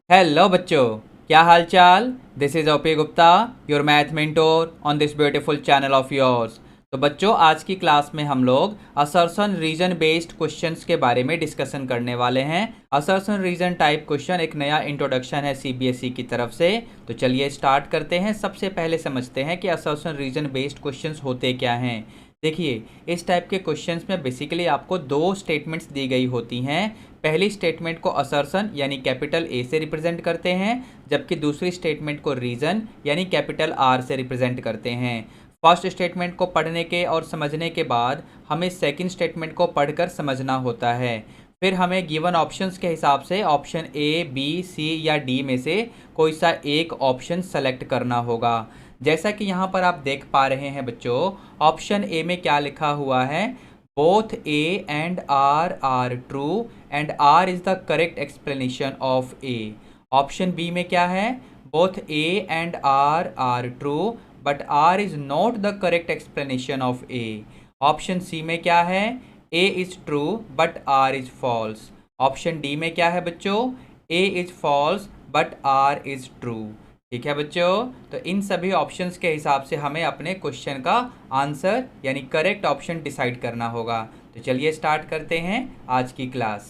Hello बच्चों, क्या हाल चाल। This is OP Gupta, your math mentor on this beautiful channel of yours. तो बच्चों, आज की क्लास में हम लोग असर्शन रीजन बेस्ड क्वेश्चंस के बारे में डिस्कशन करने वाले हैं। असर्शन रीजन टाइप क्वेश्चन एक नया इंट्रोडक्शन है सीबीएसई की तरफ से। तो चलिए स्टार्ट करते हैं। सबसे पहले समझते हैं कि असर्शन रीजन बेस्ड क्वेश्चंस होते क्या हैं। देखिए, इस टाइप के क्वेश्चंस में बेसिकली आपको दो स्टेटमेंट्स दी गई होती हैं। पहली स्टेटमेंट को असर्शन यानी कैपिटल ए से रिप्रेजेंट करते हैं, जबकि दूसरी स्टेटमेंट को रीजन यानी कैपिटल आर से रिप्रेजेंट करते हैं। फर्स्ट स्टेटमेंट को पढ़ने के और समझने के बाद हमें सेकंड स्टेटमेंट को पढ़कर समझना होता है। फिर हमें गिवन ऑप्शंस के हिसाब से ऑप्शन ए, बी, सी या डी में से कोई सा एक ऑप्शन सेलेक्ट करना होगा। जैसा कि यहाँ पर आप देख पा रहे हैं बच्चों, ऑप्शन ए में क्या लिखा हुआ है, both A and R are true and R is the correct explanation of A। Option B में क्या है, both A and R are true but R is not the correct explanation of A। Option C में क्या है, A is true but R is false। Option D में क्या है बच्चों, A is false but R is true। ठीक है बच्चों, तो इन सभी ऑप्शंस के हिसाब से हमें अपने क्वेश्चन का आंसर यानी करेक्ट ऑप्शन डिसाइड करना होगा। तो चलिए स्टार्ट करते हैं आज की क्लास।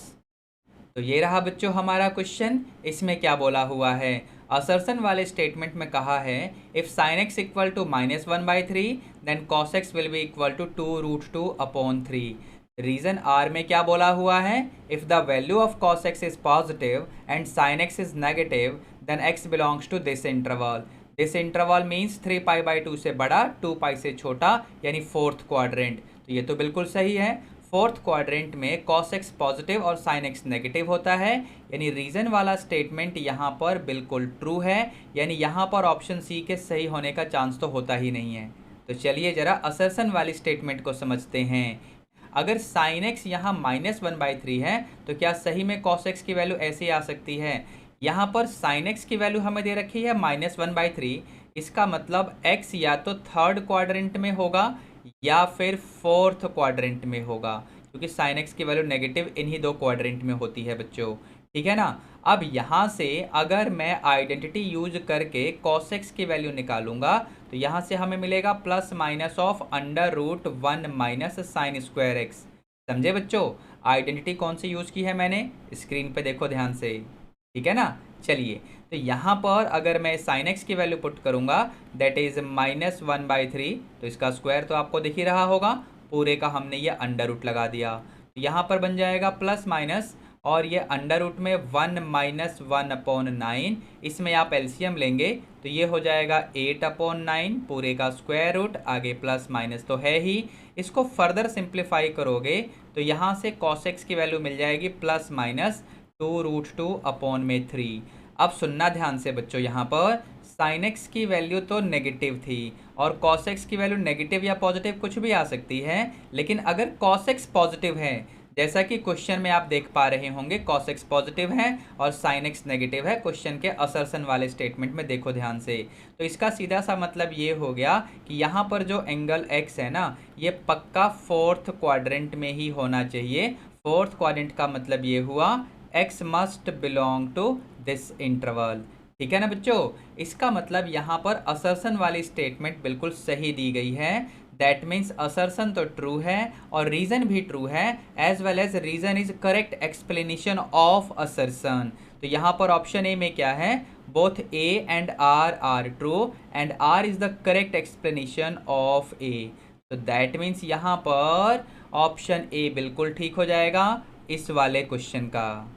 तो ये रहा बच्चों हमारा क्वेश्चन। इसमें क्या बोला हुआ है, असर्शन वाले स्टेटमेंट में कहा है if sine X equal to -1/3 then cos X will be equal to 2√2/3। Reason R में क्या बोला हुआ है, if the value of cos X is positive and sine X is negative then X belongs to this interval. This interval means 3π/2 से बड़ा, 2π से छोटा, यानी फोर्थ क्वाड्रेंट। तो ये तो बिल्कुल सही है। फोर्थ क्वाड्रेंट में कॉस एक्स पॉजिटिव और साइन एक्स नेगेटिव होता है, यानी रीजन वाला स्टेटमेंट यहाँ पर बिल्कुल ट्रू है, यानी यहाँ पर ऑप्शन सी के सही होने का चांस तो होता ही नहीं है। तो चलिए जरा असर्शन वाली स्टेटमेंट को समझते हैं। अगर साइन एक्स यहाँ -1/3 है तो क्या सही में कॉस एक्स की वैल्यू ऐसे आ सकती है। यहाँ पर साइन एक्स की वैल्यू हमें दे रखी है -1/3, इसका मतलब एक्स या तो थर्ड क्वाड्रेंट में होगा या फिर फोर्थ क्वाड्रेंट में होगा, क्योंकि साइन एक्स की वैल्यू नेगेटिव इन्हीं दो क्वाड्रेंट में होती है बच्चों। ठीक है ना। अब यहाँ से अगर मैं आइडेंटिटी यूज करके कॉस एक्स की वैल्यू निकालूंगा तो यहाँ से हमें मिलेगा plus minus of √1 minus sine square x. समझे बच्चों, आइडेंटिटी कौन सी यूज की है मैंने, स्क्रीन पे देखो ध्यान से। ठीक है ना। चलिए, तो यहाँ पर अगर मैं साइन एक्स की वैल्यू पुट करूँगा दैट इज़ -1/3, तो इसका स्क्वायर तो आपको दिख ही रहा होगा, पूरे का हमने ये अंडर रूट लगा दिया। तो यहाँ पर बन जाएगा प्लस माइनस, और ये अंडर रूट में 1 - 1/9, इसमें आप एलसीएम लेंगे तो ये हो जाएगा 8/9, पूरे का स्क्वायर रूट, आगे प्लस माइनस तो है ही। इसको फर्दर सिंप्लीफाई करोगे तो यहाँ से कॉस एक्स की वैल्यू मिल जाएगी प्लस माइनस 2√2/3। अब सुनना ध्यान से बच्चों, यहाँ पर साइन एक्स की वैल्यू तो नेगेटिव थी और कॉस एक्स की वैल्यू नेगेटिव या पॉजिटिव कुछ भी आ सकती है, लेकिन अगर कॉस एक्स पॉजिटिव है, जैसा कि क्वेश्चन में आप देख पा रहे होंगे कॉस एक्स पॉजिटिव है और साइन एक्स नेगेटिव है, क्वेश्चन के असर्शन वाले स्टेटमेंट में देखो ध्यान से, तो इसका सीधा सा मतलब ये हो गया कि यहाँ पर जो एंगल एक्स है ना, ये पक्का फोर्थ क्वाड्रेंट में ही होना चाहिए। फोर्थ क्वाड्रेंट का मतलब ये हुआ x must belong to this interval. ठीक है ना बच्चों, इसका मतलब यहाँ पर असर्शन वाली स्टेटमेंट बिल्कुल सही दी गई है। दैट मीन्स असर्शन तो ट्रू है और रीजन भी ट्रू है, as well as reason is correct explanation of assertion. तो यहाँ पर ऑप्शन ए में क्या है, both A and R are true and R is the correct explanation of A. तो दैट मीन्स यहाँ पर ऑप्शन ए बिल्कुल ठीक हो जाएगा इस वाले क्वेश्चन का।